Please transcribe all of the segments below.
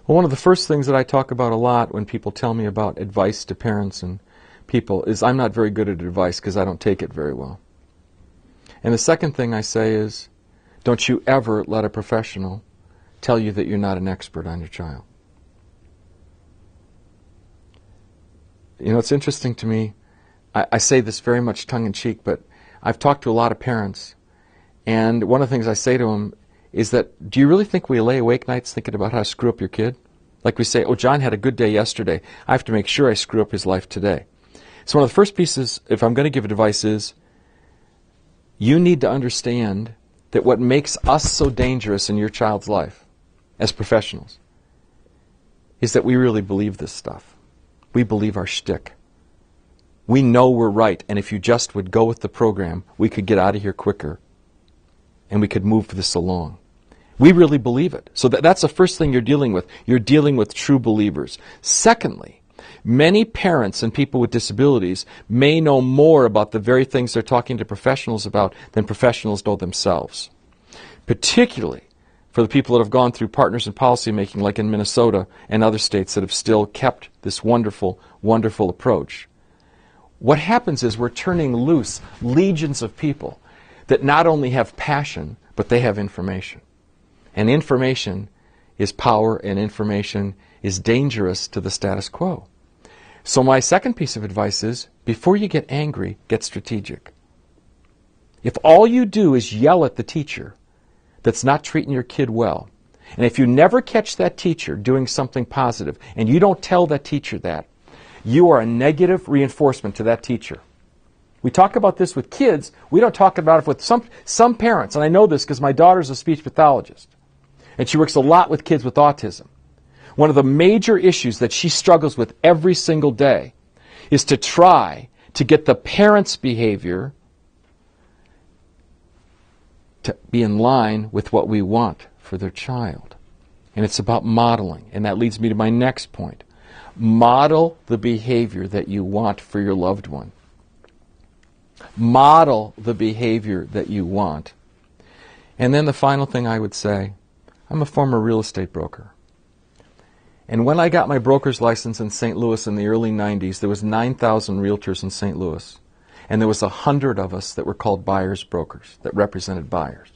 Well, one of the first things that I talk about a lot when people tell me about advice to parents and people is I'm not very good at advice because I don't take it very well. And the second thing I say is, don't you ever let a professional tell you that you're not an expert on your child. You know, it's interesting to me, I say this very much tongue-in-cheek, but I've talked to a lot of parents, and one of the things I say to them is that, do you really think we lay awake nights thinking about how to screw up your kid? Like we say, oh, John had a good day yesterday. I have to make sure I screw up his life today. So one of the first pieces, if I'm going to give advice, is you need to understand that what makes us so dangerous in your child's life as professionals is that we really believe this stuff. We believe our shtick. We know we're right, and if you just would go with the program, we could get out of here quicker, and we could move this along. We really believe it. So that's the first thing you're dealing with. You're dealing with true believers. Secondly, many parents and people with disabilities may know more about the very things they're talking to professionals about than professionals know themselves. Particularly for the people that have gone through partners in policymaking, like in Minnesota and other states that have still kept this wonderful, wonderful approach. What happens is we're turning loose legions of people that not only have passion, but they have information. And information is power, and information is dangerous to the status quo. So my second piece of advice is, before you get angry, get strategic. If all you do is yell at the teacher that's not treating your kid well, and if you never catch that teacher doing something positive, and you don't tell that teacher that, you are a negative reinforcement to that teacher. We talk about this with kids. We don't talk about it with some parents, and I know this because my daughter's a speech pathologist, and she works a lot with kids with autism. One of the major issues that she struggles with every single day is to try to get the parents' behavior to be in line with what we want for their child. And it's about modeling, and that leads me to my next point. Model the behavior that you want for your loved one. Model the behavior that you want. And then the final thing I would say, I'm a former real estate broker. And when I got my broker's license in St. Louis in the early 90s, there was 9,000 realtors in St. Louis. And there was 100 of us that were called buyers brokers, that represented buyers.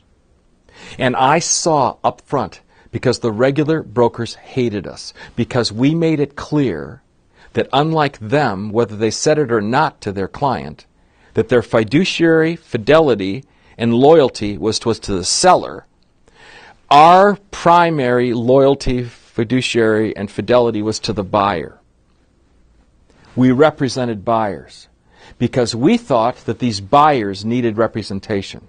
And I saw up front, because the regular brokers hated us, because we made it clear that unlike them, whether they said it or not to their client, that their fiduciary fidelity and loyalty was to the seller. Our primary loyalty, fiduciary, and fidelity was to the buyer. We represented buyers because we thought that these buyers needed representation.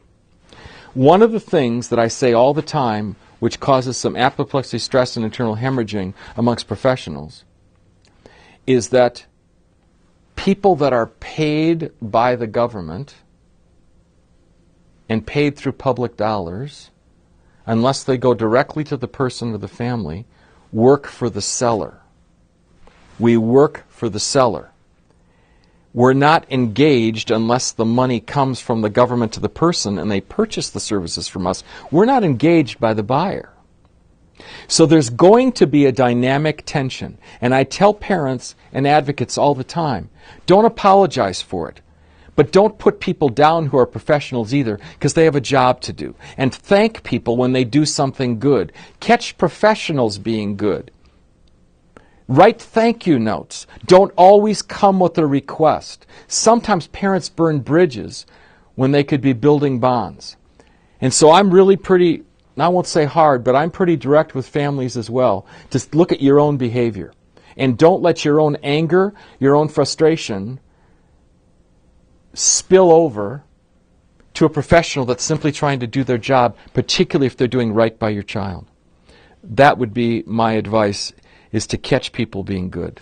One of the things that I say all the time, which causes some apoplexy, stress, and internal hemorrhaging amongst professionals, is that people that are paid by the government and paid through public dollars, unless they go directly to the person or the family, work for the seller. We work for the seller. We're not engaged unless the money comes from the government to the person and they purchase the services from us. We're not engaged by the buyer. So there's going to be a dynamic tension. And I tell parents and advocates all the time, don't apologize for it. But don't put people down who are professionals either, because they have a job to do. And thank people when they do something good. Catch professionals being good. Write thank you notes. Don't always come with a request. Sometimes parents burn bridges when they could be building bonds. And so I'm really pretty, I won't say hard, but I'm pretty direct with families as well. Just look at your own behavior. And don't let your own anger, your own frustration spill over to a professional that's simply trying to do their job, particularly if they're doing right by your child. That would be my advice, is to catch people being good.